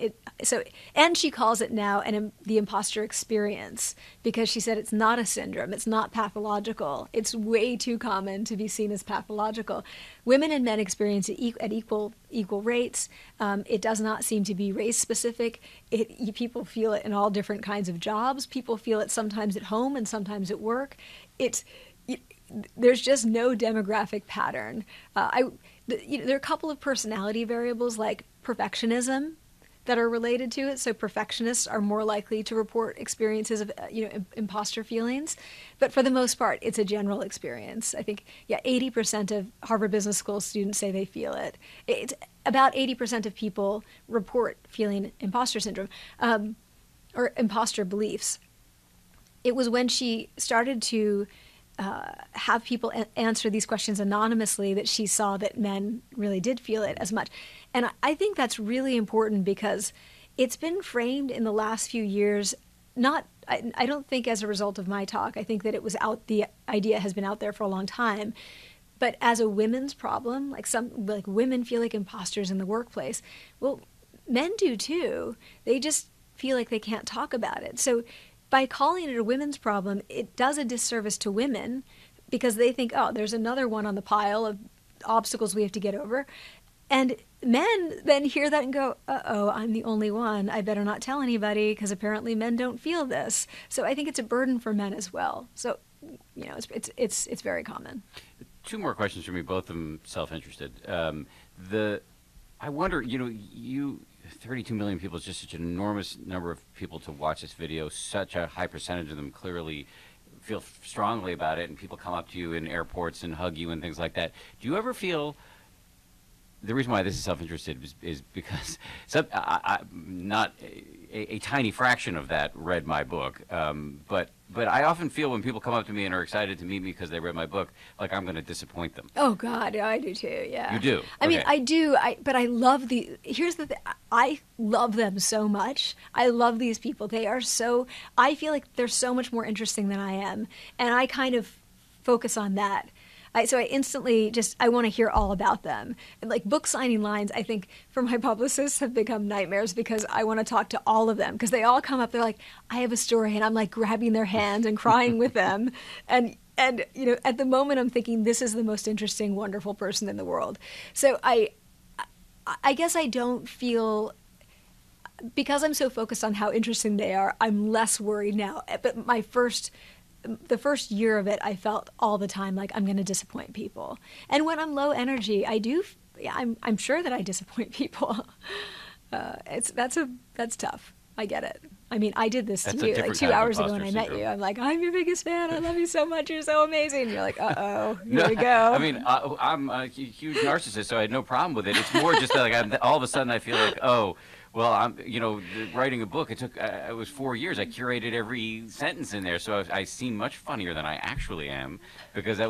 And she calls it now the imposter experience, because she said it's not a syndrome, it's not pathological. It's way too common to be seen as pathological. Women and men experience it at equal rates. It does not seem to be race specific. People feel it in all different kinds of jobs. People feel it sometimes at home and sometimes at work. There's just no demographic pattern. There are a couple of personality variables like perfectionism that are related to it. So perfectionists are more likely to report experiences of imposter feelings. But for the most part, it's a general experience. I think 80% of Harvard Business School students say they feel it. It's about 80% of people report feeling imposter syndrome or imposter beliefs. It was when she started to have people answer these questions anonymously that she saw that men really did feel it as much. And I think that's really important, because it's been framed in the last few years, I don't think as a result of my talk. I think that the idea has been out there for a long time, but as a women's problem, like women feel like imposters in the workplace. Well, men do too. They just feel like they can't talk about it. So by calling it a women's problem, it does a disservice to women, because they think, oh, there's another one on the pile of obstacles we have to get over. And men then hear that and go, uh-oh, I'm the only one. I better not tell anybody, because apparently men don't feel this. So I think it's a burden for men as well. So, it's very common. Two more questions for me, both of them self-interested. I wonder, 32 million people is just such an enormous number of people to watch this video. Such a high percentage of them clearly feel strongly about it, and people come up to you in airports and hug you and things like that. Do you ever feel? The reason why this is self-interested is because not a tiny fraction of that read my book, but I often feel when people come up to me and are excited to meet me because they read my book, like I'm going to disappoint them. Oh God, yeah, I do too. Yeah, You do. I mean, Okay. I do. But I love Here's the thing. I love them so much. I love these people. They are so. I feel like they're so much more interesting than I am, and I kind of focus on that. So I instantly I want to hear all about them. And like book signing lines, I think for my publicists have become nightmares because I want to talk to all of them because they all come up. They're like, I have a story, and I'm like grabbing their hands and crying with them. And you know, at the moment, I'm thinking this is the most interesting, wonderful person in the world. So I guess I don't feel, because I'm so focused on how interesting they are, I'm less worried now. But the first year of it, I felt all the time like I'm going to disappoint people. And when I'm low energy, I'm sure that I disappoint people. That's tough. I get it. I mean, I did this That's to a you like different 2 kind of hours ago when imposter I met syndrome. you. I'm like, I'm your biggest fan. I love you so much. You're so amazing. And you're like, uh-oh, here we go. I mean, I'm a huge narcissist, so I had no problem with it. It's more just that, like, all of a sudden I feel like, oh, well, writing a book, it was 4 years. I curated every sentence in there, so I seem much funnier than I actually am because I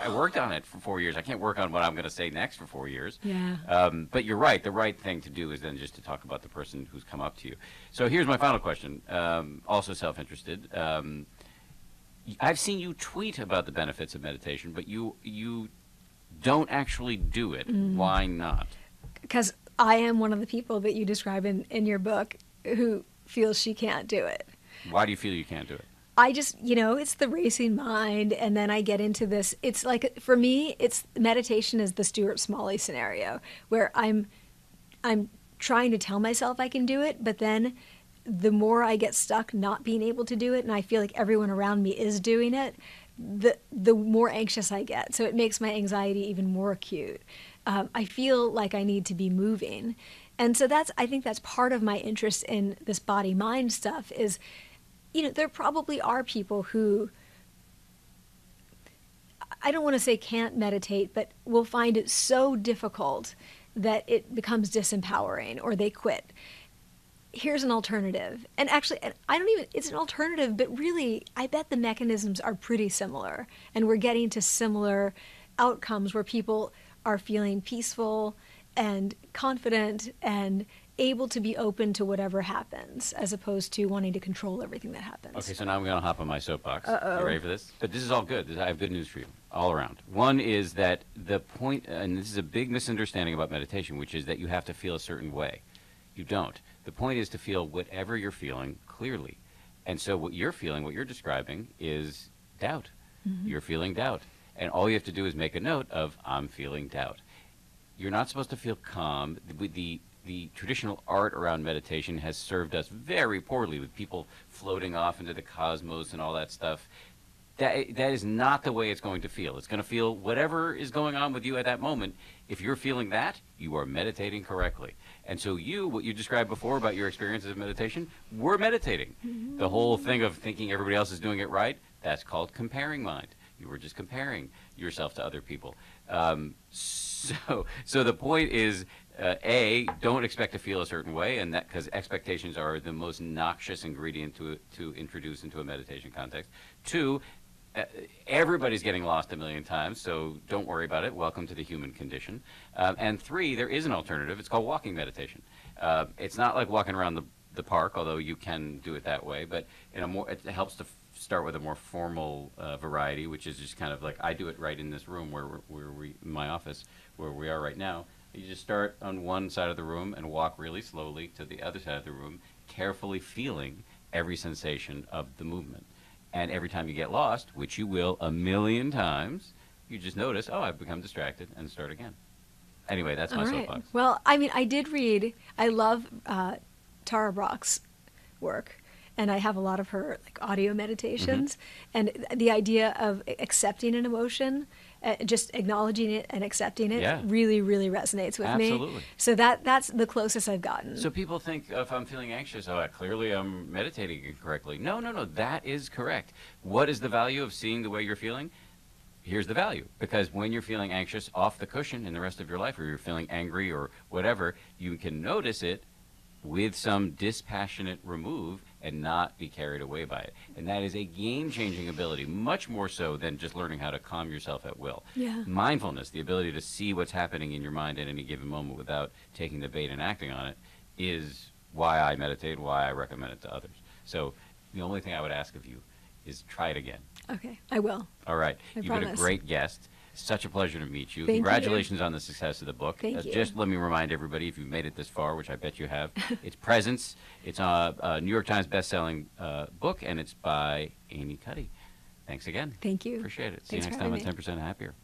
worked on it for 4 years. I can't work on what I'm going to say next for 4 years. Yeah. But you're right. The right thing to do is then just to talk about the person who's come up to you. So here's my final question, also self-interested. I've seen you tweet about the benefits of meditation, but you don't actually do it. Why not? Because I am one of the people that you describe in your book who feels she can't do it. Why do you feel you can't do it? I just, it's the racing mind, and then I get into this. It's like, for me, meditation is the Stuart Smalley scenario, where I'm trying to tell myself I can do it, but then the more I get stuck not being able to do it, and I feel like everyone around me is doing it, the more anxious I get. So it makes my anxiety even more acute. I feel like I need to be moving. And so I think that's part of my interest in this body-mind stuff is, there probably are people who, I don't want to say can't meditate, but will find it so difficult that it becomes disempowering or they quit. Here's an alternative. And actually, it's an alternative, but really, I bet the mechanisms are pretty similar. And we're getting to similar outcomes where people are feeling peaceful and confident and able to be open to whatever happens, as opposed to wanting to control everything that happens. Okay, so now I'm going to hop on my soapbox. Uh-oh. You ready for this? But this is all good. I have good news for you, all around. One is that the point, and this is a big misunderstanding about meditation, which is that you have to feel a certain way. You don't. The point is to feel whatever you're feeling clearly. And so what you're feeling, what you're describing, is doubt. Mm-hmm. You're feeling doubt. And all you have to do is make a note of, I'm feeling doubt. You're not supposed to feel calm. The traditional art around meditation has served us very poorly, with people floating off into the cosmos and all that stuff. That is not the way it's going to feel. It's going to feel whatever is going on with you at that moment. If you're feeling that, you are meditating correctly. And so what you described before about your experiences of meditation, we're meditating. Mm-hmm. The whole thing of thinking everybody else is doing it right, that's called comparing mind. You were just comparing yourself to other people. So the point is, don't expect to feel a certain way, and that because expectations are the most noxious ingredient to introduce into a meditation context. Two, everybody's getting lost a million times, so don't worry about it. Welcome to the human condition. And three, there is an alternative. It's called walking meditation. It's not like walking around the park, although you can do it that way, but it helps to start with a more formal variety, which is just kind of like I do it right in this room in my office where we are right now. You just start on one side of the room and walk really slowly to the other side of the room, carefully feeling every sensation of the movement. And every time you get lost, which you will a million times, you just notice, oh, I've become distracted, and start again. Anyway, that's my soapbox. Well, I mean, I did read, I love Tara Brach's work. and I have a lot of her like audio meditations, and the idea of accepting an emotion, just acknowledging it and accepting it, Yeah. really, really resonates with me. Absolutely. So that's the closest I've gotten. So people think if I'm feeling anxious, clearly I'm meditating incorrectly. No, that is correct. What is the value of seeing the way you're feeling? Here's the value. Because when you're feeling anxious off the cushion in the rest of your life, or you're feeling angry or whatever, you can notice it with some dispassionate remove and not be carried away by it. And that is a game-changing ability, much more so than just learning how to calm yourself at will. Yeah. Mindfulness, the ability to see what's happening in your mind at any given moment without taking the bait and acting on it, is why I meditate, why I recommend it to others. So the only thing I would ask of you is try it again. Okay, I will. All right. I You've been a promise. great guest. Such a pleasure to meet you. Thank you. Congratulations on the success of the book. Thank you. Just let me remind everybody, if you've made it this far, which I bet you have, it's Presence. It's a New York Times best-selling book, and it's by Amy Cuddy. Thanks again. Thank you. Appreciate it. See Thanks you next for time on having me. 10% Happier.